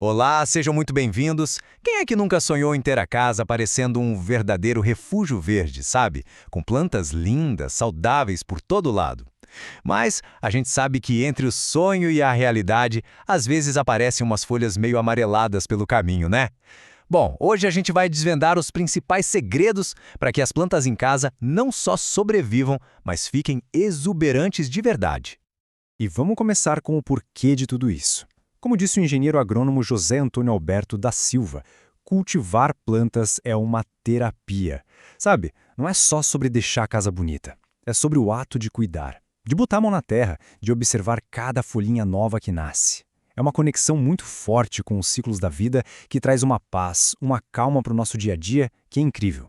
Olá, sejam muito bem-vindos. Quem é que nunca sonhou em ter a casa parecendo um verdadeiro refúgio verde, sabe? Com plantas lindas, saudáveis por todo lado. Mas a gente sabe que entre o sonho e a realidade, às vezes aparecem umas folhas meio amareladas pelo caminho, né? Bom, hoje a gente vai desvendar os principais segredos para que as plantas em casa não só sobrevivam, mas fiquem exuberantes de verdade. E vamos começar com o porquê de tudo isso. Como disse o engenheiro agrônomo José Antônio Alberto da Silva, cultivar plantas é uma terapia. Sabe, não é só sobre deixar a casa bonita. É sobre o ato de cuidar, de botar a mão na terra, de observar cada folhinha nova que nasce. É uma conexão muito forte com os ciclos da vida que traz uma paz, uma calma para o nosso dia a dia que é incrível.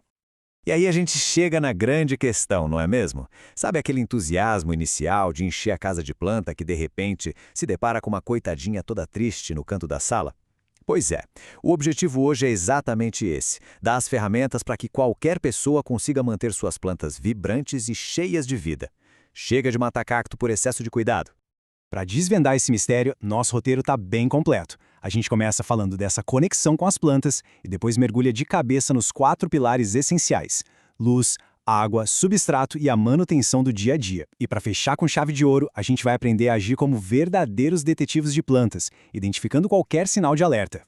E aí a gente chega na grande questão, não é mesmo? Sabe aquele entusiasmo inicial de encher a casa de planta que de repente se depara com uma coitadinha toda triste no canto da sala? Pois é, o objetivo hoje é exatamente esse: dar as ferramentas para que qualquer pessoa consiga manter suas plantas vibrantes e cheias de vida. Chega de matar cacto por excesso de cuidado. Para desvendar esse mistério, nosso roteiro está bem completo. A gente começa falando dessa conexão com as plantas e depois mergulha de cabeça nos 4 pilares essenciais: luz, água, substrato e a manutenção do dia a dia. E para fechar com chave de ouro, a gente vai aprender a agir como verdadeiros detetives de plantas, identificando qualquer sinal de alerta.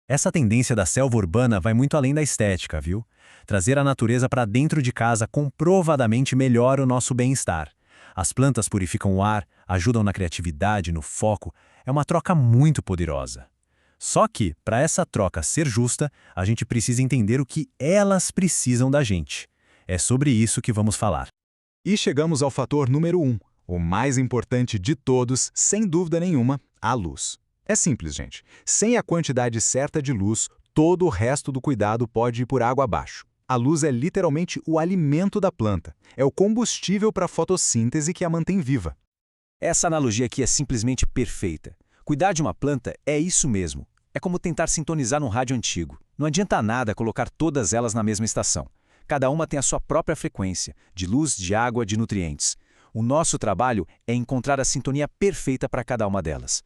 Essa tendência da selva urbana vai muito além da estética, viu? Trazer a natureza para dentro de casa comprovadamente melhora o nosso bem-estar. As plantas purificam o ar, ajudam na criatividade, no foco. É uma troca muito poderosa. Só que, para essa troca ser justa, a gente precisa entender o que elas precisam da gente. É sobre isso que vamos falar. E chegamos ao fator número 1, o mais importante de todos, sem dúvida nenhuma, a luz. É simples, gente. Sem a quantidade certa de luz, todo o resto do cuidado pode ir por água abaixo. A luz é literalmente o alimento da planta. É o combustível para a fotossíntese que a mantém viva. Essa analogia aqui é simplesmente perfeita. Cuidar de uma planta é isso mesmo. É como tentar sintonizar num rádio antigo. Não adianta nada colocar todas elas na mesma estação. Cada uma tem a sua própria frequência, de luz, de água, de nutrientes. O nosso trabalho é encontrar a sintonia perfeita para cada uma delas.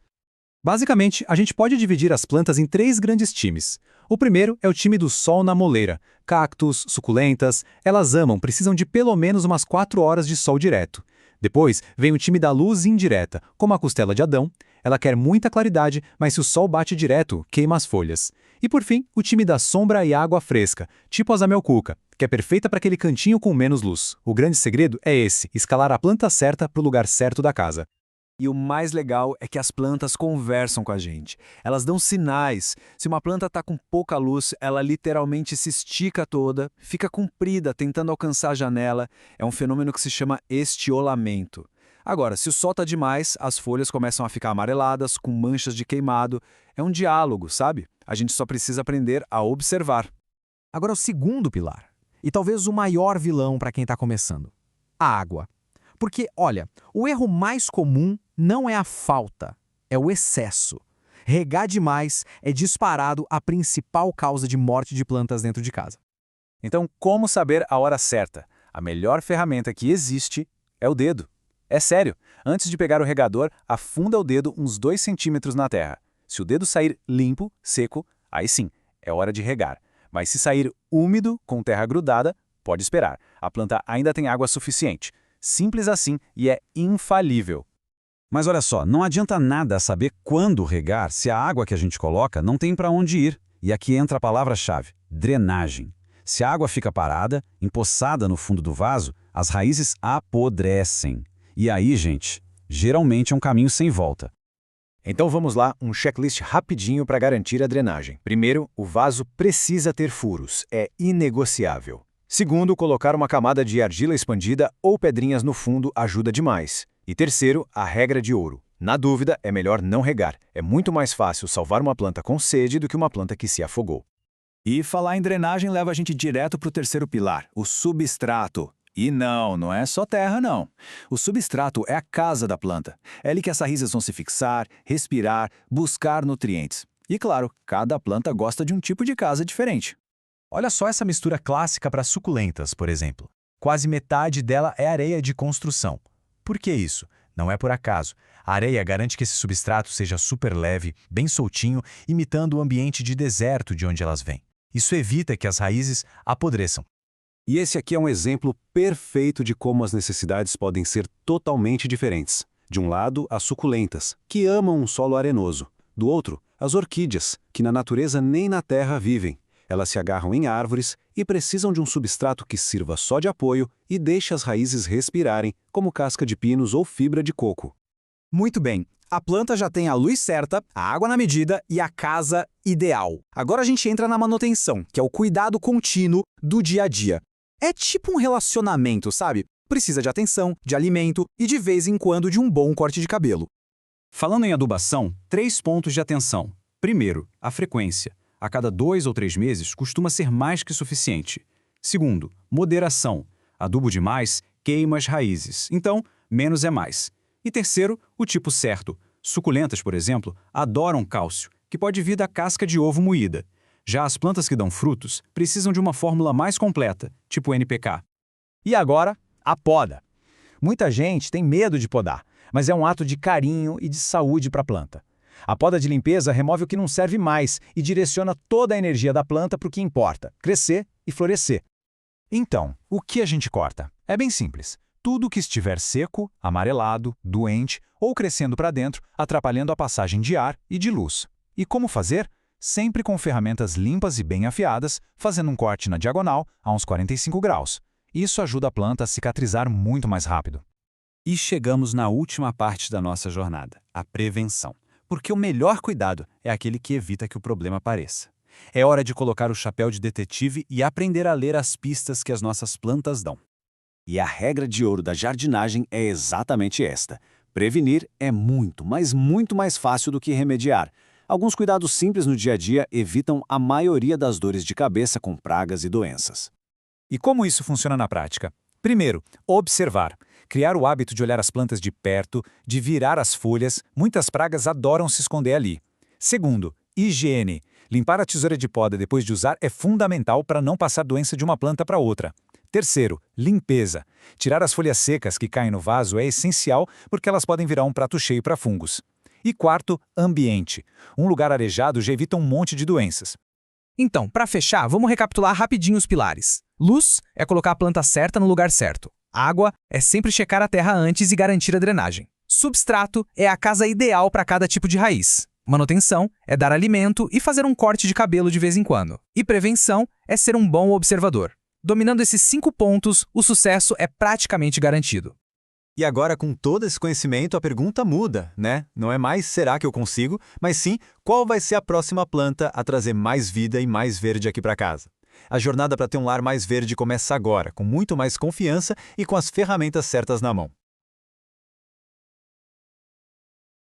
Basicamente, a gente pode dividir as plantas em 3 grandes times. O primeiro é o time do sol na moleira. Cactos, suculentas, elas amam, precisam de pelo menos umas 4 horas de sol direto. Depois vem o time da luz indireta, como a costela de Adão. Ela quer muita claridade, mas se o sol bate direto, queima as folhas. E por fim, o time da sombra e água fresca, tipo a zamelcuca, que é perfeita para aquele cantinho com menos luz. O grande segredo é esse: escalar a planta certa para o lugar certo da casa. E o mais legal é que as plantas conversam com a gente. Elas dão sinais. Se uma planta está com pouca luz, ela literalmente se estica toda, fica comprida, tentando alcançar a janela. É um fenômeno que se chama estiolamento. Agora, se o sol está demais, as folhas começam a ficar amareladas, com manchas de queimado. É um diálogo, sabe? A gente só precisa aprender a observar. Agora, o segundo pilar, e talvez o maior vilão para quem está começando: a água. Porque, olha, o erro mais comum não é a falta, é o excesso. Regar demais é disparado a principal causa de morte de plantas dentro de casa. Então, como saber a hora certa? A melhor ferramenta que existe é o dedo. É sério, antes de pegar o regador, afunda o dedo uns 2 centímetros na terra. Se o dedo sair limpo, seco, aí sim, é hora de regar. Mas se sair úmido, com terra grudada, pode esperar. A planta ainda tem água suficiente. Simples assim e é infalível. Mas olha só, não adianta nada saber quando regar se a água que a gente coloca não tem para onde ir. E aqui entra a palavra-chave: drenagem. Se a água fica parada, empoçada no fundo do vaso, as raízes apodrecem. E aí, gente, geralmente é um caminho sem volta. Então vamos lá, um checklist rapidinho para garantir a drenagem. Primeiro, o vaso precisa ter furos, é inegociável. Segundo, colocar uma camada de argila expandida ou pedrinhas no fundo ajuda demais. E terceiro, a regra de ouro: na dúvida, é melhor não regar. É muito mais fácil salvar uma planta com sede do que uma planta que se afogou. E falar em drenagem leva a gente direto para o terceiro pilar, o substrato. E não é só terra, não. O substrato é a casa da planta. É ali que as raízes vão se fixar, respirar, buscar nutrientes. E claro, cada planta gosta de um tipo de casa diferente. Olha só essa mistura clássica para suculentas, por exemplo. Quase metade dela é areia de construção. Por que isso? Não é por acaso. A areia garante que esse substrato seja super leve, bem soltinho, imitando o ambiente de deserto de onde elas vêm. Isso evita que as raízes apodreçam. E esse aqui é um exemplo perfeito de como as necessidades podem ser totalmente diferentes. De um lado, as suculentas, que amam um solo arenoso. Do outro, as orquídeas, que na natureza nem na terra vivem. Elas se agarram em árvores e precisam de um substrato que sirva só de apoio e deixe as raízes respirarem, como casca de pinos ou fibra de coco. Muito bem. A planta já tem a luz certa, a água na medida e a casa ideal. Agora a gente entra na manutenção, que é o cuidado contínuo do dia a dia. É tipo um relacionamento, sabe? Precisa de atenção, de alimento e de vez em quando de um bom corte de cabelo. Falando em adubação, 3 pontos de atenção. Primeiro, a frequência. A cada 2 ou 3 meses costuma ser mais que suficiente. Segundo, moderação. Adubo demais queima as raízes, então menos é mais. E terceiro, o tipo certo. Suculentas, por exemplo, adoram cálcio, que pode vir da casca de ovo moída. Já as plantas que dão frutos precisam de uma fórmula mais completa, tipo NPK. E agora, a poda. Muita gente tem medo de podar, mas é um ato de carinho e de saúde para a planta. A poda de limpeza remove o que não serve mais e direciona toda a energia da planta para o que importa, crescer e florescer. Então, o que a gente corta? É bem simples. Tudo que estiver seco, amarelado, doente ou crescendo para dentro, atrapalhando a passagem de ar e de luz. E como fazer? Sempre com ferramentas limpas e bem afiadas, fazendo um corte na diagonal a uns 45 graus. Isso ajuda a planta a cicatrizar muito mais rápido. E chegamos na última parte da nossa jornada, a prevenção. Porque o melhor cuidado é aquele que evita que o problema apareça. É hora de colocar o chapéu de detetive e aprender a ler as pistas que as nossas plantas dão. E a regra de ouro da jardinagem é exatamente esta. Prevenir é muito, mas muito mais fácil do que remediar. Alguns cuidados simples no dia a dia evitam a maioria das dores de cabeça com pragas e doenças. E como isso funciona na prática? Primeiro, observar. Criar o hábito de olhar as plantas de perto, de virar as folhas, muitas pragas adoram se esconder ali. Segundo, higiene. Limpar a tesoura de poda depois de usar é fundamental para não passar doença de uma planta para outra. Terceiro, limpeza. Tirar as folhas secas que caem no vaso é essencial porque elas podem virar um prato cheio para fungos. E quarto, ambiente. Um lugar arejado já evita um monte de doenças. Então, para fechar, vamos recapitular rapidinho os pilares. Luz é colocar a planta certa no lugar certo. Água é sempre checar a terra antes e garantir a drenagem. Substrato é a casa ideal para cada tipo de raiz. Manutenção é dar alimento e fazer um corte de cabelo de vez em quando. E prevenção é ser um bom observador. Dominando esses 5 pontos, o sucesso é praticamente garantido. E agora, com todo esse conhecimento, a pergunta muda, né? Não é mais será que eu consigo, mas sim qual vai ser a próxima planta a trazer mais vida e mais verde aqui para casa. A jornada para ter um lar mais verde começa agora, com muito mais confiança e com as ferramentas certas na mão.